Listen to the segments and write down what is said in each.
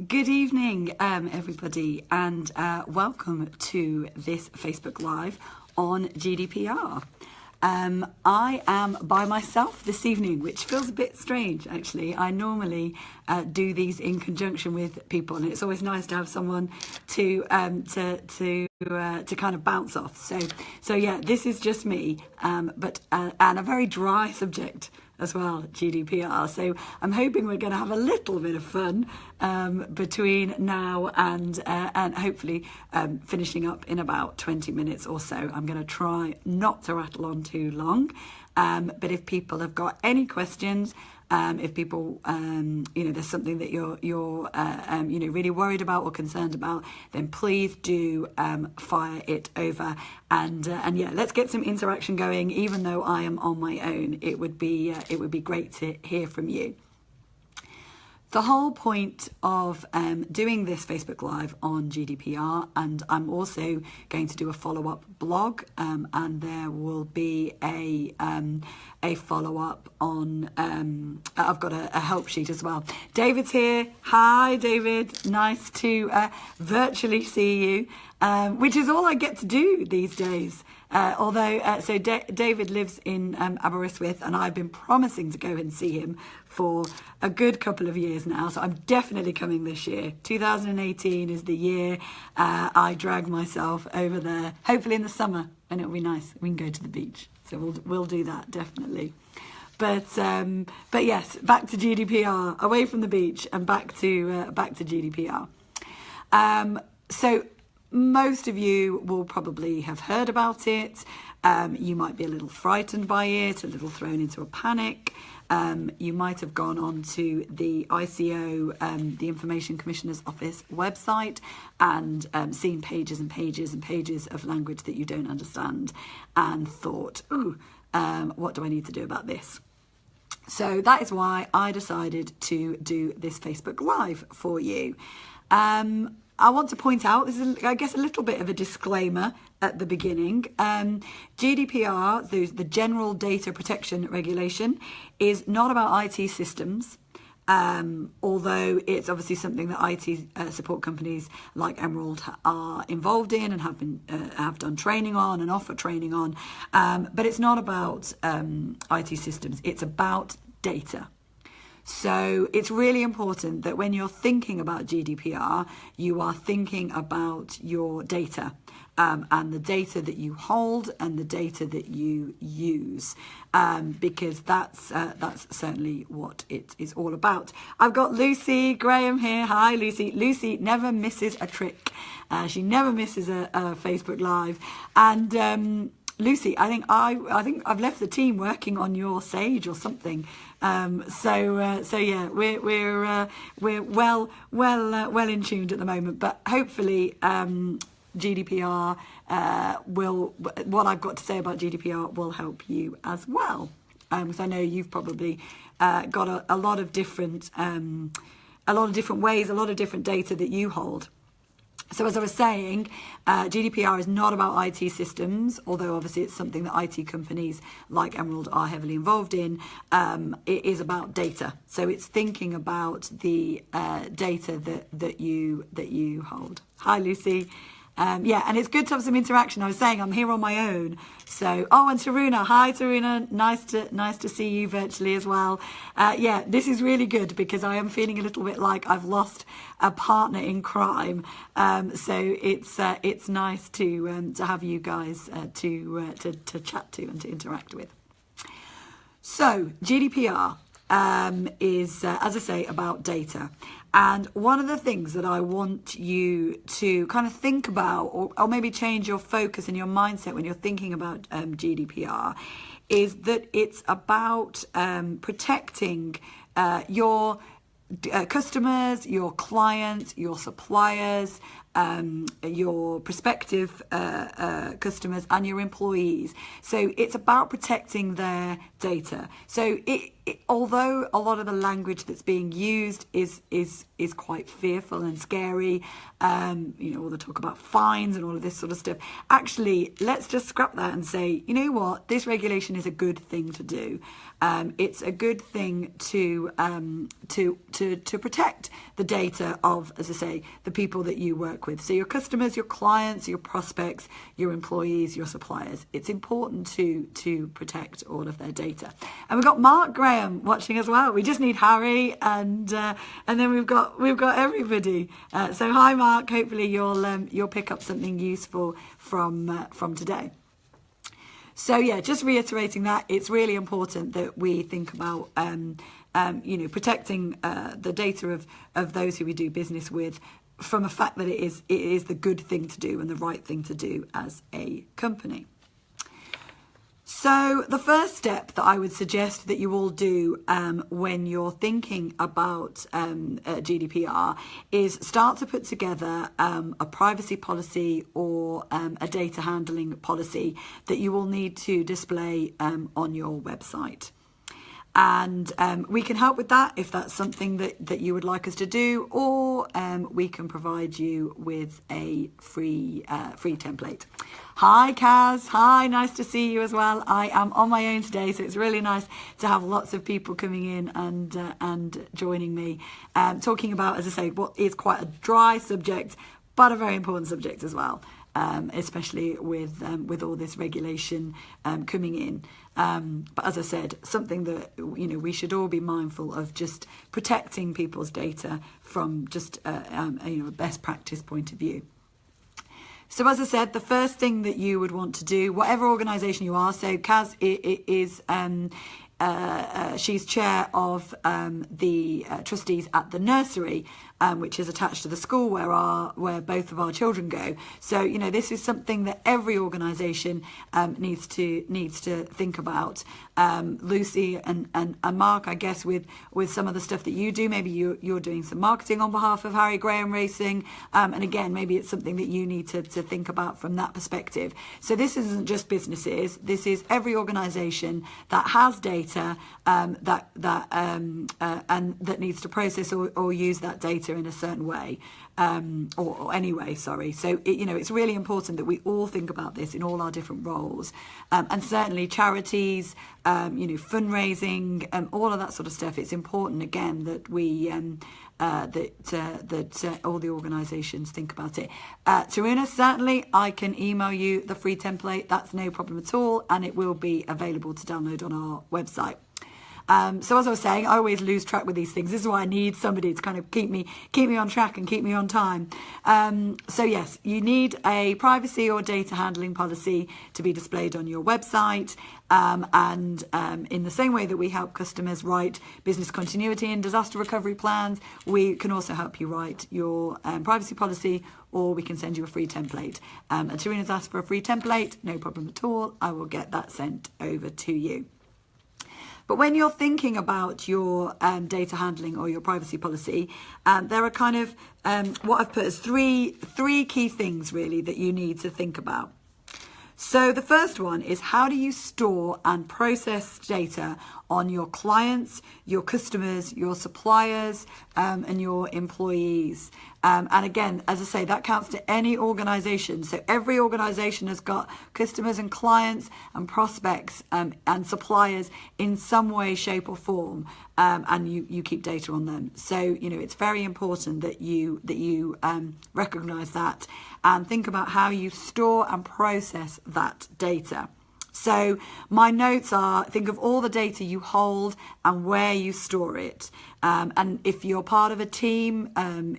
Good evening, everybody, and welcome to this Facebook Live on GDPR. I am by myself this evening, which feels a bit strange, actually. I normally do these in conjunction with people, and it's always nice to have someone to kind of bounce off. So yeah, this is just me, but and a very dry subject as well, GDPR. So I'm hoping we're going to have a little bit of fun between now and hopefully finishing up in about 20 minutes or so. I'm going to try not to rattle on too long, but if people have got any questions, if people, there's something that you're really worried about or concerned about, then please do fire it over. And yeah, let's get some interaction going. Even though I am on my own, it would be great to hear from you. The whole point of doing this Facebook Live on GDPR, and I'm also going to do a follow-up blog, and there will be a follow-up on, I've got a help sheet as well. David's here. Hi, David. Nice to virtually see you, which is all I get to do these days. David lives in Aberystwyth, and I've been promising to go and see him for a good couple of years now, so I'm definitely coming this year. 2018 is the year I drag myself over there, hopefully in the summer, and it'll be nice. We can go to the beach, so we'll do that, definitely. But yes, back to GDPR, away from the beach and back to GDPR. So most of you will probably have heard about it. You might be a little frightened by it, a little thrown into a panic. You might have gone on to the ICO, the Information Commissioner's Office website, and seen pages and pages and pages of language that you don't understand and thought, what do I need to do about this? So that is why I decided to do this Facebook Live for you. I want to point out, this is, I guess, a little bit of a disclaimer at the beginning. GDPR, the General Data Protection Regulation, is not about IT systems, although it's obviously something that IT support companies like Emerald are involved in and have done training on and offer training on. But it's not about IT systems, it's about data. So it's really important that when you're thinking about GDPR, you are thinking about your data, and the data that you hold and the data that you use, because that's certainly what it is all about. I've got Lucy Graham here. Hi, Lucy. Lucy never misses a trick. She never misses a Facebook Live. And Lucy, I think I've left the team working on your Sage or something. So yeah, we're well in tune at the moment. But hopefully, GDPR what I've got to say about GDPR will help you as well. Because I know you've probably got a lot of different ways, a lot of different data that you hold. So as I was saying, GDPR is not about IT systems, although obviously it's something that IT companies like Emerald are heavily involved in. It is about data. So it's thinking about the data that you hold. Hi, Lucy. Yeah, and it's good to have some interaction. I was saying I'm here on my own. So, and Taruna. Hi, Taruna. Nice to see you virtually as well. Yeah, this is really good because I am feeling a little bit like I've lost a partner in crime. So it's nice to have you guys to chat to and to interact with. So GDPR is, as I say, about data. And one of the things that I want you to kind of think about, or maybe change your focus and your mindset when you're thinking about GDPR, is that it's about protecting your customers, your clients, your suppliers, your prospective customers and your employees. So it's about protecting their data. So although a lot of the language that's being used is quite fearful and scary, all the talk about fines and all of this sort of stuff, actually, let's just scrap that and say, you know what, this regulation is a good thing to do. It's a good thing to protect the data of, as I say, the people that you work with. So your customers, your clients, your prospects, your employees, your suppliers. It's important to protect all of their data. And we've got Mark Graham watching as well. We just need Harry, and then we've got everybody. So hi, Mark. Hopefully you'll pick up something useful from today. So yeah, just reiterating that it's really important that we think about protecting the data of those who we do business with, from the fact that it is the good thing to do and the right thing to do as a company. So the first step that I would suggest that you all do when you're thinking about GDPR is start to put together a privacy policy or a data handling policy that you will need to display on your website. And we can help with that if that's something that you would like us to do, or we can provide you with a free template. Hi, Kaz. Hi, nice to see you as well. I am on my own today, so it's really nice to have lots of people coming in and joining me, talking about, as I say, what is quite a dry subject, but a very important subject as well. Especially with all this regulation coming in. But as I said, something that we should all be mindful of, just protecting people's data from just a best practice point of view. So as I said, the first thing that you would want to do, whatever organisation you are, so Kaz is she's chair of the trustees at the nursery, which is attached to the school where both of our children go. So this is something that every organisation needs to think about. Lucy and Mark, I guess with some of the stuff that you do, maybe you're doing some marketing on behalf of Harry Graham Racing, and again, maybe it's something that you need to think about from that perspective. So this isn't just businesses. This is every organisation that has data and that needs to process or use that data in a certain way, or any way, sorry. So it's really important that we all think about this in all our different roles, and certainly charities, fundraising, all of that sort of stuff. It's important again that we that all the organisations think about it. Taruna, certainly I can email you the free template. That's no problem at all, and it will be available to download on our website. So as I was saying, I always lose track with these things. This is why I need somebody to kind of keep me on track and keep me on time. So yes, you need a privacy or data handling policy to be displayed on your website. And in the same way that we help customers write business continuity and disaster recovery plans, we can also help you write your privacy policy, or we can send you a free template. And Taruna's asked for a free template, no problem at all. I will get that sent over to you. But when you're thinking about your data handling or your privacy policy, there are kind of what I've put as three key things really that you need to think about. So the first one is, how do you store and process data on your clients, your customers, your suppliers, and your employees? And again, as I say, that counts to any organisation. So every organisation has got customers and clients and prospects and suppliers in some way, shape or form, and you keep data on them. So, it's very important that you recognise that and think about how you store and process that data. So my notes are, think of all the data you hold and where you store it. And if you're part of a team,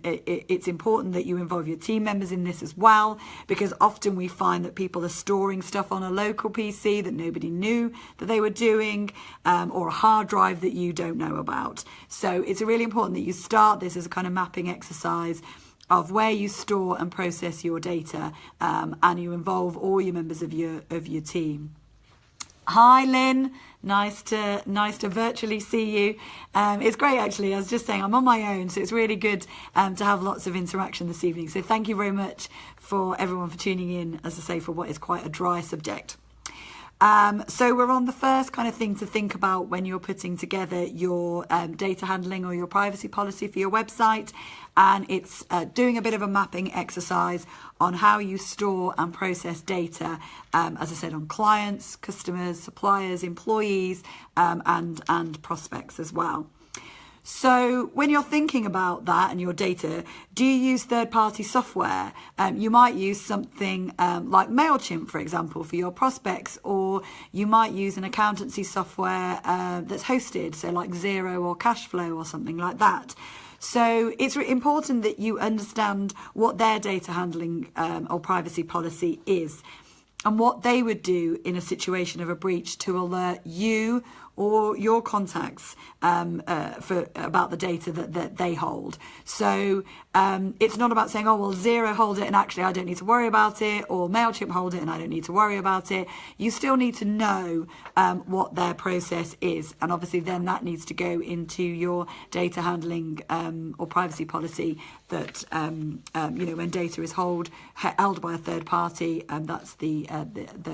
it's important that you involve your team members in this as well, because often we find that people are storing stuff on a local PC that nobody knew that they were doing, or a hard drive that you don't know about. So it's really important that you start this as a kind of mapping exercise of where you store and process your data, and you involve all your members of your team. Hi, Lynn. Nice to virtually see you. It's great, actually. I was just saying I'm on my own, so it's really good to have lots of interaction this evening. So thank you very much for everyone for tuning in, as I say, for what is quite a dry subject. So we're on the first kind of thing to think about when you're putting together your data handling or your privacy policy for your website. And it's doing a bit of a mapping exercise on how you store and process data, as I said, on clients, customers, suppliers, employees, and prospects as well. So when you're thinking about that and your data, do you use third-party software? You might use something like MailChimp, for example, for your prospects, or you might use an accountancy software that's hosted, so like Xero or Cashflow or something like that. So it's important that you understand what their data handling or privacy policy is and what they would do in a situation of a breach to alert you or your contacts about the data that they hold. So it's not about saying, oh, well, Xero holds it and actually I don't need to worry about it, or MailChimp holds it and I don't need to worry about it. You still need to know what their process is. And obviously then that needs to go into your data handling or privacy policy that, when data is held by a third party, that's the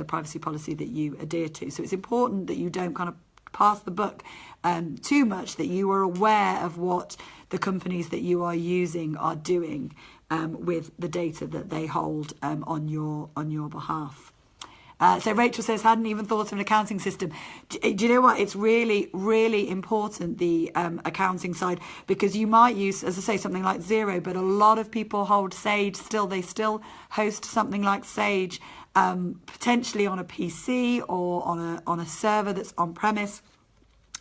privacy policy that you adhere to. So it's important that you don't kind of pass the buck too much, that you are aware of what the companies that you are using are doing with the data that they hold on your behalf. So Rachel says, hadn't even thought of an accounting system. Do you know what? It's really, really important, the accounting side, because you might use, as I say, something like Xero, but a lot of people hold Sage still. They still host something like Sage, potentially on a PC or on a server that's on premise.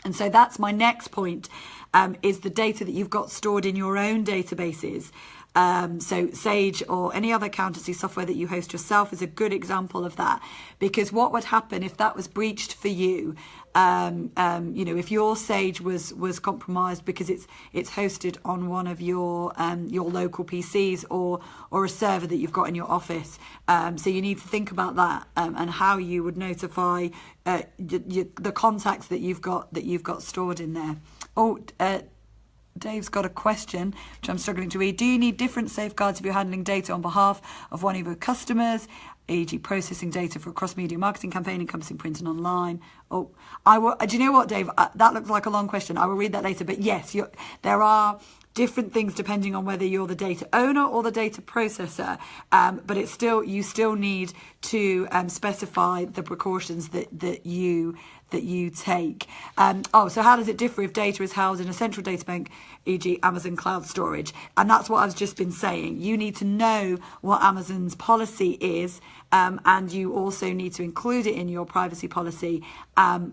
And so that's my next point, is the data that you've got stored in your own databases. So Sage or any other accountancy software that you host yourself is a good example of that, because what would happen if that was breached for you? If your Sage was compromised because it's hosted on one of your local PCs or a server that you've got in your office. So you need to think about that and how you would notify the contacts that you've got stored in there. Dave's got a question, which I'm struggling to read. Do you need different safeguards if you're handling data on behalf of one of your customers, e.g. processing data for a cross-media marketing campaign encompassing print and online? Do you know what, Dave? That looks like a long question. I will read that later. But yes, there are different things depending on whether you're the data owner or the data processor. But you still need to specify the precautions that you take. So how does it differ if data is housed in a central data bank, e.g. Amazon Cloud Storage? And that's what I've just been saying. You need to know what Amazon's policy is, and you also need to include it in your privacy policy,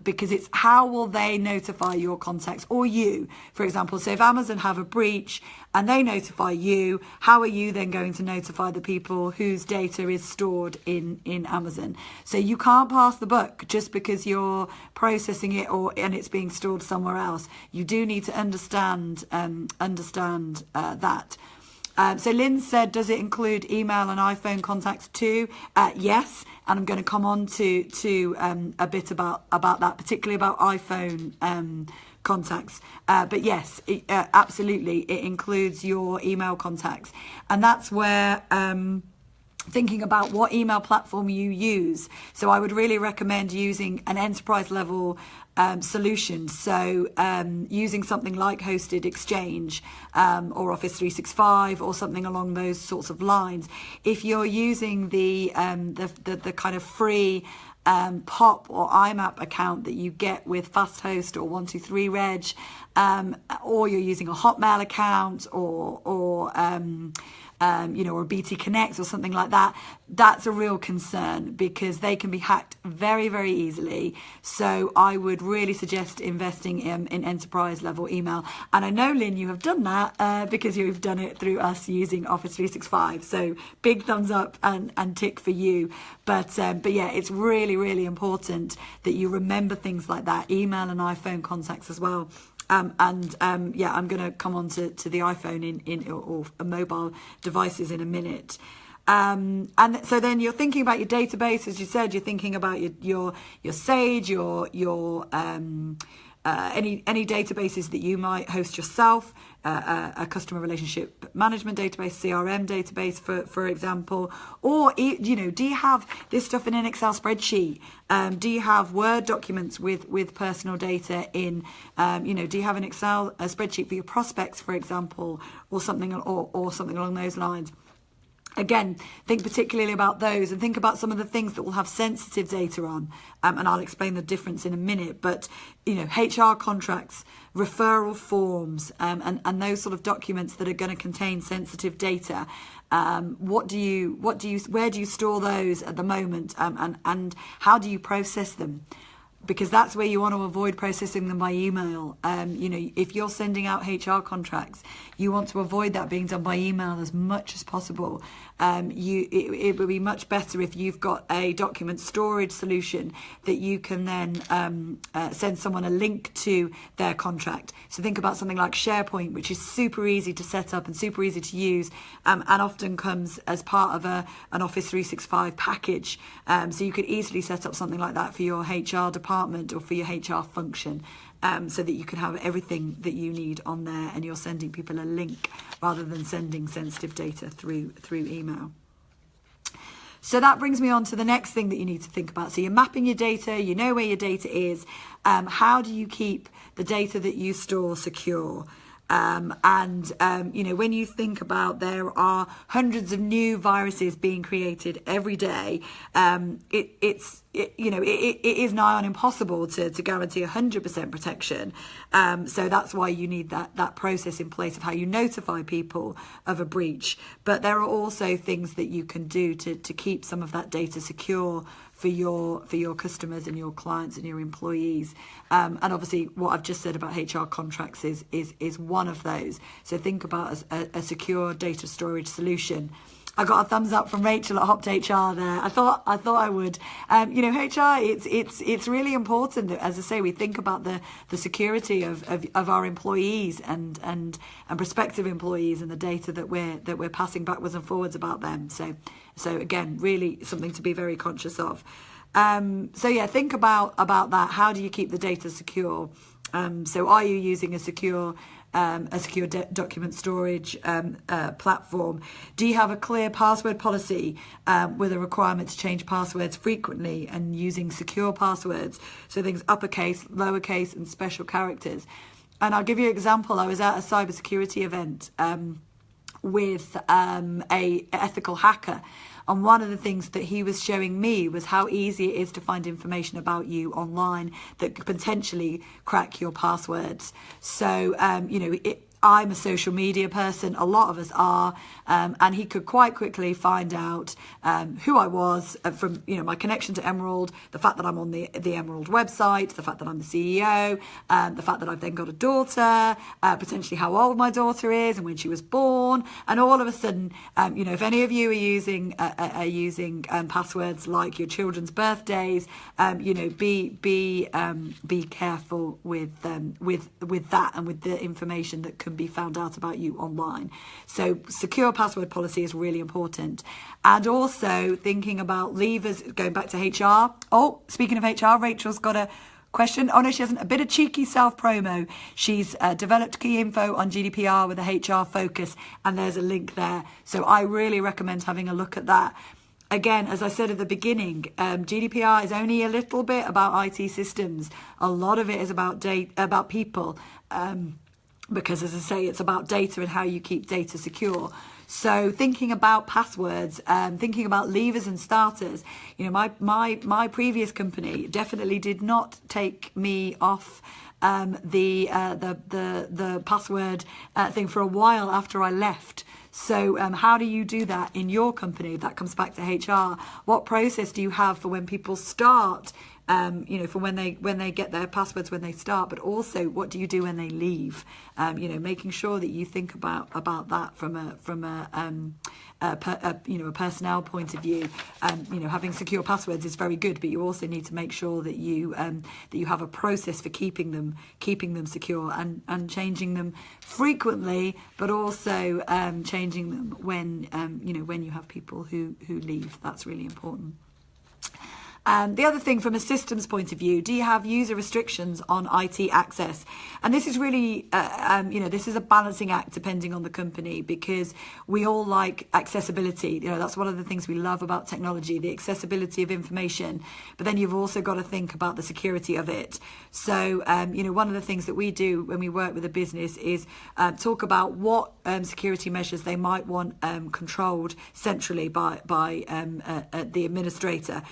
because it's how will they notify your contacts or you, for example. So if Amazon have a breach and they notify you, how are you then going to notify the people whose data is stored in Amazon? So you can't pass the buck just because you're processing it and it's being stored somewhere else. You do need to understand that. So Lynn said, does it include email and iPhone contacts too? Yes, and I'm going to come on to a bit about that, particularly about iPhone contacts. But yes, absolutely, it includes your email contacts. And that's where thinking about what email platform you use. So I would really recommend using an enterprise level solution. So using something like Hosted Exchange or Office 365 or something along those sorts of lines. If you're using the kind of free POP or IMAP account that you get with FastHost or 123Reg, or you're using a Hotmail account or a BT Connect or something like that, that's a real concern because they can be hacked very, very easily. So I would really suggest investing in enterprise level email. And I know, Lynn, you have done that because you've done it through us using Office 365. So big thumbs up and tick for you. But yeah, it's really, really important that you remember things like that, email and iPhone contacts as well. I'm going to come on to the iPhone or mobile devices in a minute. And so then you're thinking about your database, as you said. You're thinking about your Sage, your any databases that you might host yourself, a customer relationship management database, CRM database, for example, or do you have this stuff in an Excel spreadsheet? Do you have Word documents with personal data in? Do you have an Excel spreadsheet for your prospects, for example, or something along those lines? Again, think particularly about those, and think about some of the things that will have sensitive data on, and I'll explain the difference in a minute. But HR contracts, referral forms, and those sort of documents that are going to contain sensitive data. Where do you store those at the moment, and how do you process them? Because that's where you want to avoid processing them by email. If you're sending out HR contracts, you want to avoid that being done by email as much as possible. It would be much better if you've got a document storage solution that you can then send someone a link to their contract. So think about something like SharePoint, which is super easy to set up and super easy to use, and often comes as part of an Office 365 package. So you could easily set up something like that for your HR department or for your HR function, so that you can have everything that you need on there, and you're sending people a link rather than sending sensitive data through email. So that brings me on to the next thing that you need to think about. So you're mapping your data, you know where your data is. How do you keep the data that you store secure? When you think about, there are hundreds of new viruses being created every day. It is nigh on impossible to guarantee 100% protection. So that's why you need that process in place of how you notify people of a breach. But there are also things that you can do to keep some of that data secure for your customers and your clients and your employees. And obviously what I've just said about HR contracts is one of those. So think about a secure data storage solution. I got a thumbs up from Rachel at Hopped HR there. I thought I would. HR, it's really important that, as I say, we think about the security of our employees and prospective employees, and the data that we're passing backwards and forwards about them. So again, really something to be very conscious of. Think about that. How do you keep the data secure? So are you using a secure document storage platform? Do you have a clear password policy with a requirement to change passwords frequently and using secure passwords? So things uppercase, lowercase, and special characters. And I'll give you an example. I was at a cybersecurity event with a ethical hacker. And one of the things that he was showing me was how easy it is to find information about you online that could potentially crack your passwords. So, I'm a social media person, a lot of us are, and he could quite quickly find out who I was from, my connection to Emerald, the fact that I'm on the Emerald website, the fact that I'm the CEO, the fact that I've then got a daughter, potentially how old my daughter is and when she was born, and all of a sudden, if any of you are using passwords like your children's birthdays, be careful with that and with the information that can be found out about you online. So secure password policy is really important. And also thinking about levers, going back to HR. Oh, speaking of HR, Rachel's got a question. Oh no, she hasn't. A bit of cheeky self-promo. She's developed key info on GDPR with a HR focus, and there's a link there. So I really recommend having a look at that. Again, as I said at the beginning, GDPR is only a little bit about IT systems. A lot of it is about people. Because, as I say, it's about data and how you keep data secure. So thinking about passwords, thinking about levers and starters. My previous company definitely did not take me off the password thing for a while after I left. So how do you do that in your company? That comes back to HR. What process do you have for when people start for when they get their passwords when they start, but also what do you do when they leave? Making sure that you think about that from a personnel point of view. Having secure passwords is very good, but you also need to make sure that you have a process for keeping them secure and changing them frequently, but also changing them when you have people who leave. That's really important. The other thing from a systems point of view, do you have user restrictions on IT access? And this is really, this is a balancing act depending on the company, because we all like accessibility. That's one of the things we love about technology, the accessibility of information. But then you've also got to think about the security of it. So, one of the things that we do when we work with a business is talk about what security measures they might want controlled centrally by the administrator.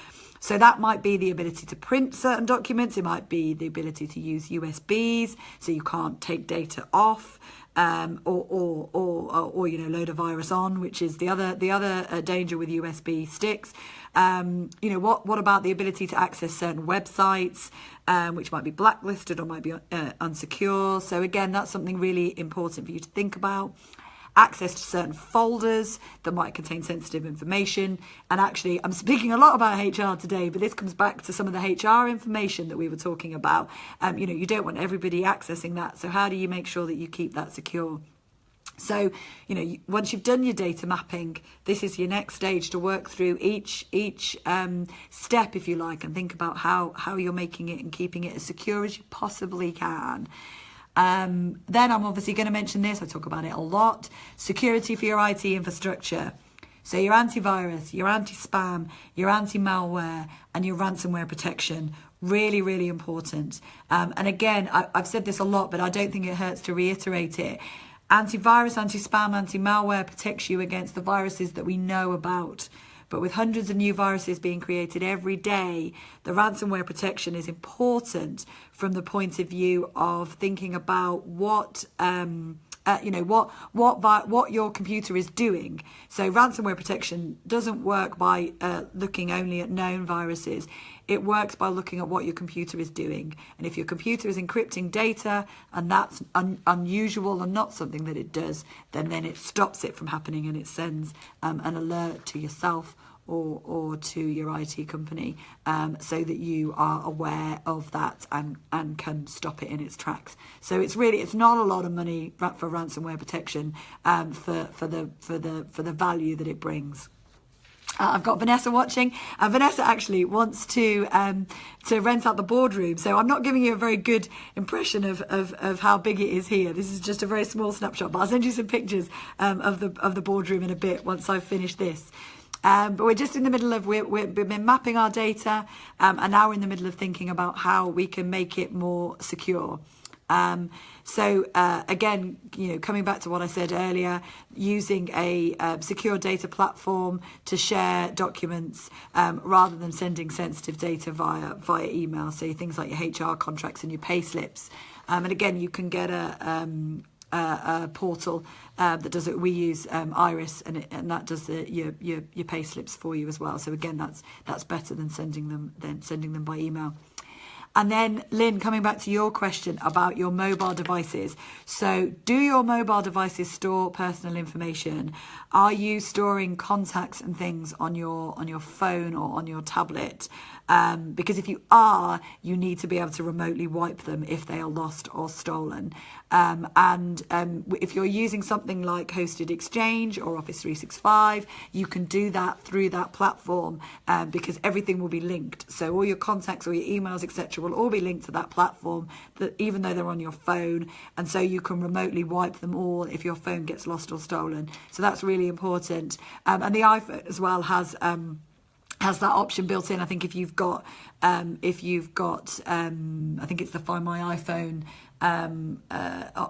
So that might be the ability to print certain documents. It might be the ability to use USBs, so you can't take data off, or load a virus on, which is the other danger with USB sticks. What about the ability to access certain websites, which might be blacklisted or might be unsecure? So again, that's something really important for you to think about. Access to certain folders that might contain sensitive information. And actually, I'm speaking a lot about HR today, but this comes back to some of the HR information that we were talking about. You don't want everybody accessing that. So how do you make sure that you keep that secure? So, once you've done your data mapping, this is your next stage to work through each step, if you like, and think about how you're making it and keeping it as secure as you possibly can. Then I'm obviously going to mention this. I talk about it a lot. Security for your IT infrastructure. So your antivirus, your anti-spam, your anti-malware, and your ransomware protection. Really, really important. And again, I've said this a lot, but I don't think it hurts to reiterate it. Antivirus, anti-spam, anti-malware protects you against the viruses that we know about. But with hundreds of new viruses being created every day, the ransomware protection is important from the point of view of thinking about what your computer is doing. So ransomware protection doesn't work by looking only at known viruses. It works by looking at what your computer is doing. And if your computer is encrypting data and that's unusual and not something that it does, then it stops it from happening, and it sends an alert to yourself or to your IT company, so that you are aware of that and can stop it in its tracks. So it's not a lot of money for ransomware protection, for the value that it brings. I've got Vanessa watching, and Vanessa actually wants to rent out the boardroom. So I'm not giving you a very good impression of how big it is here. This is just a very small snapshot, but I'll send you some pictures of the boardroom in a bit once I've finished this. But we're just in the middle of, we've been mapping our data, and now we're in the middle of thinking about how we can make it more secure. So again, coming back to what I said earlier, using a secure data platform to share documents rather than sending sensitive data via email. So things like your HR contracts and your pay slips. And again, you can get a portal that does it. We use Iris, and that does your pay slips for you as well. So again, that's better than sending them by email. And then, Lynn, coming back to your question about your mobile devices. So do your mobile devices store personal information? Are you storing contacts and things on your phone or on your tablet? Because if you are, you need to be able to remotely wipe them if they are lost or stolen. If you're using something like Hosted Exchange or Office 365, you can do that through that platform, because everything will be linked. So all your contacts or your emails, etc., will all be linked to that platform, that even though they're on your phone, and so you can remotely wipe them all if your phone gets lost or stolen. So that's really important. And the iPhone as well has that option built in. I think if you've got I think it's the Find My iPhone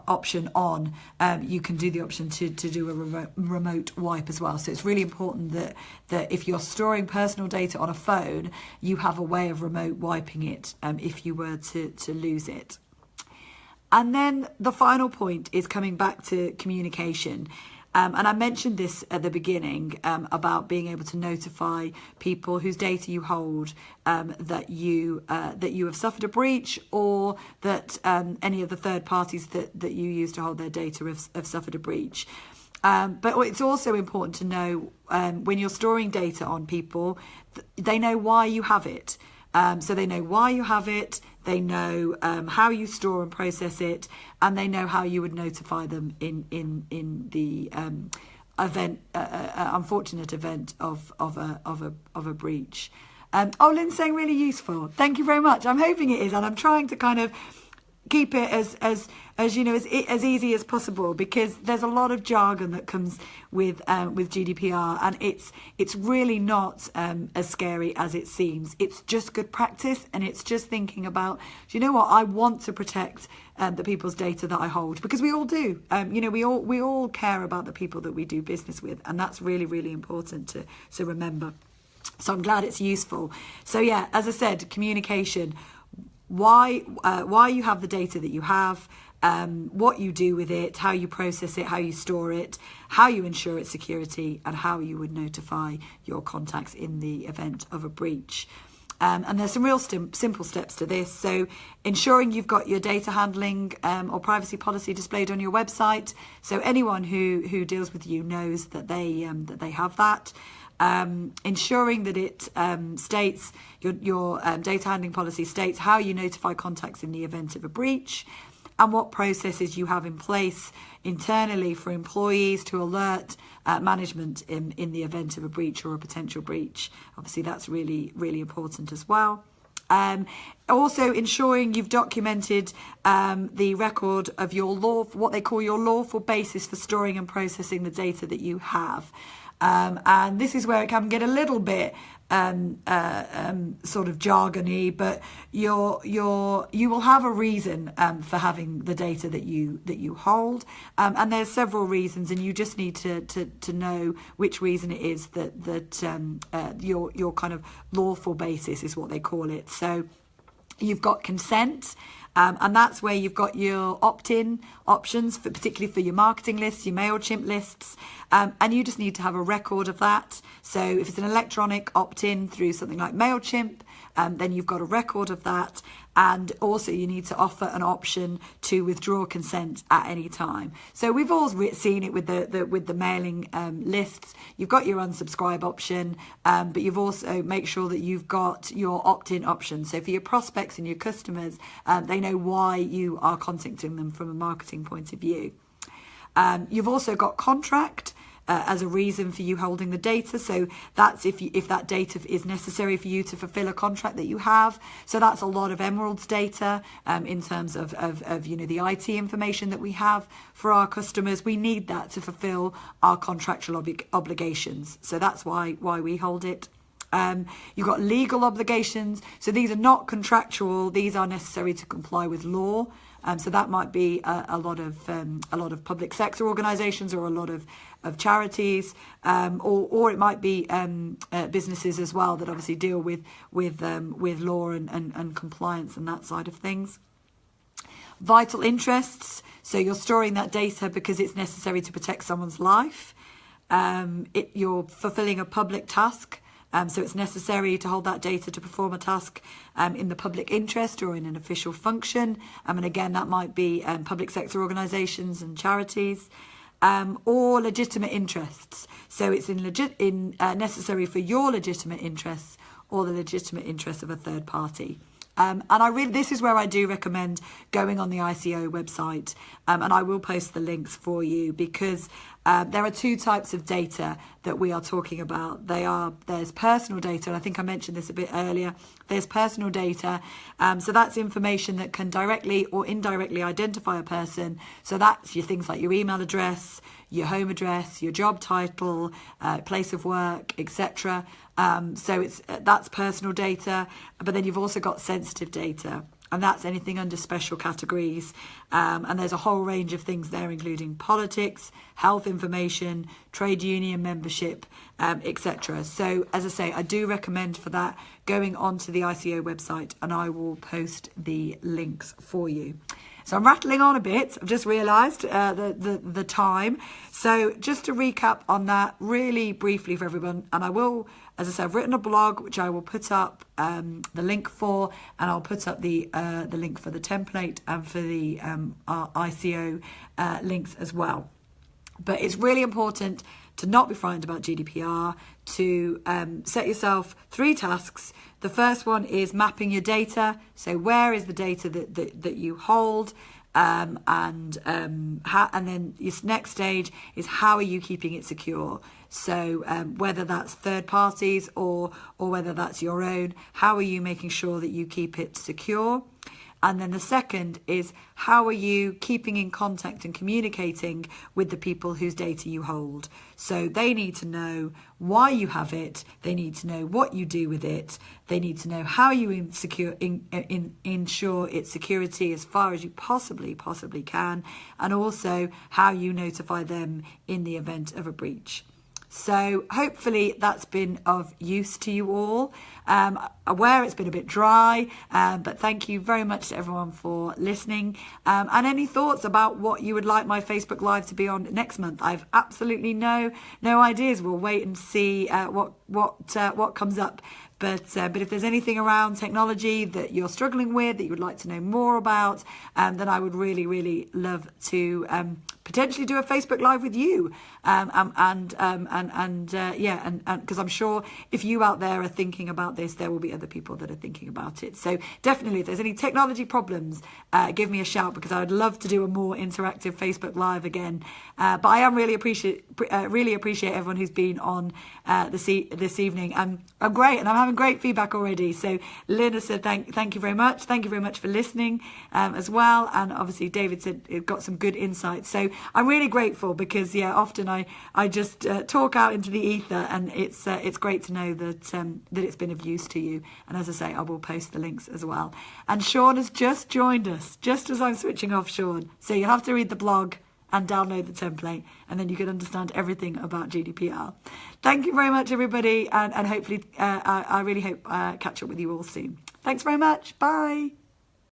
option on, you can do the option to do a remote wipe as well. So it's really important that if you're storing personal data on a phone, you have a way of remote wiping it if you were to lose it. And then the final point is coming back to communication. And I mentioned this at the beginning about being able to notify people whose data you hold that you have suffered a breach, or that any of the third parties that you use to hold their data have suffered a breach. But it's also important to know when you're storing data on people, they know why you have it. So they know why you have it, they know how you store and process it, and they know how you would notify them in the unfortunate event of a breach. Lynn's saying really useful. Thank you very much. I'm hoping it is, and I'm trying to kind of keep it as you know, as easy as possible, because there's a lot of jargon that comes with GDPR, and it's really not as scary as it seems. It's just good practice, and it's just thinking about, do you know what, I want to protect the people's data that I hold, because we all do. We all care about the people that we do business with, and that's really, really important to remember. So I'm glad it's useful. So yeah, as I said, communication. Why you have the data that you have, what you do with it, how you process it, how you store it, how you ensure its security, and how you would notify your contacts in the event of a breach. And there's some real simple steps to this. So ensuring you've got your data handling or privacy policy displayed on your website, so anyone who deals with you knows that they have that. Ensuring that it states your data handling policy states how you notify contacts in the event of a breach, and what processes you have in place internally for employees to alert management in the event of a breach or a potential breach. Obviously, that's really, really important as well. Also ensuring you've documented the record of what they call your lawful basis for storing and processing the data that you have. And this is where it can get a little bit sort of jargony, but you will have a reason for having the data that you hold, and there's several reasons, and you just need to know which reason it is that your kind of lawful basis is what they call it. So you've got consent. And that's where you've got your opt-in options, particularly for your marketing lists, your MailChimp lists, and you just need to have a record of that. So if it's an electronic opt-in through something like MailChimp, then you've got a record of that. And also you need to offer an option to withdraw consent at any time. So we've all seen it with the mailing lists. You've got your unsubscribe option, but you've also make sure that you've got your opt-in option. So for your prospects and your customers, they know why you are contacting them from a marketing point of view. You've also got contract as a reason for you holding the data. So that's if that data is necessary for you to fulfill a contract that you have. So that's a lot of Emerald's data in terms of the IT information that we have for our customers. We need that to fulfill our contractual obligations. So that's why we hold it. You've got legal obligations. So these are not contractual. These are necessary to comply with law. So that might be a lot of public sector organisations, or a lot of charities, or it might be businesses as well that obviously deal with law and compliance and that side of things. Vital interests. So you're storing that data because it's necessary to protect someone's life. You're fulfilling a public task. So it's necessary to hold that data to perform a task in the public interest or in an official function. And again, that might be public sector organisations and charities, or legitimate interests. So it's necessary for your legitimate interests or the legitimate interests of a third party. And this is where I do recommend going on the ICO website, and I will post the links for you, because there are two types of data that we are talking about. There's personal data, and I think I mentioned this a bit earlier. There's personal data, so that's information that can directly or indirectly identify a person. So that's your things like your email address, your home address, your job title, place of work, etc. So that's personal data, but then you've also got sensitive data, and that's anything under special categories. And there's a whole range of things there, including politics, health information, trade union membership, etc. So as I say, I do recommend for that going onto the ICO website, and I will post the links for you. So I'm rattling on a bit. I've just realised the time. So just to recap on that really briefly for everyone, and I will, as I said, I've written a blog which I will put up the link for, and I'll put up the link for the template and for the our ICO links as well. But it's really important to not be frightened about GDPR, to set yourself 3 tasks. The first one is mapping your data. So where is the data that you hold? And then your next stage is how are you keeping it secure? So whether that's third parties or whether that's your own, how are you making sure that you keep it secure? And then the second is how are you keeping in contact and communicating with the people whose data you hold? So they need to know why you have it. They need to know what you do with it. They need to know how you ensure its security as far as you possibly can, and also how you notify them in the event of a breach. So hopefully that's been of use to you all. Aware it's been a bit dry, but thank you very much to everyone for listening. And any thoughts about what you would like my Facebook Live to be on next month? I've absolutely no ideas. We'll wait and see what comes up. But if there's anything around technology that you're struggling with, that you would like to know more about, then I would really, really love to potentially do a Facebook Live with you. Because I'm sure if you out there are thinking about this, there will be other people that are thinking about it. So definitely, if there's any technology problems, give me a shout, because I would love to do a more interactive Facebook Live again. But I am really appreciate everyone who's been on this evening. I'm great, and I'm having great feedback already. So Lynn has said thank you very much. Thank you very much for listening as well. And obviously David said it got some good insights. So I'm really grateful, because often I just talk out into the ether, and it's great to know that it's been of use to you. And as I say, I will post the links as well. And Sean has just joined us, just as I'm switching off, Sean. So you'll have to read the blog and download the template, and then you can understand everything about GDPR. Thank you very much, everybody, and hopefully I really hope catch up with you all soon. Thanks very much. Bye.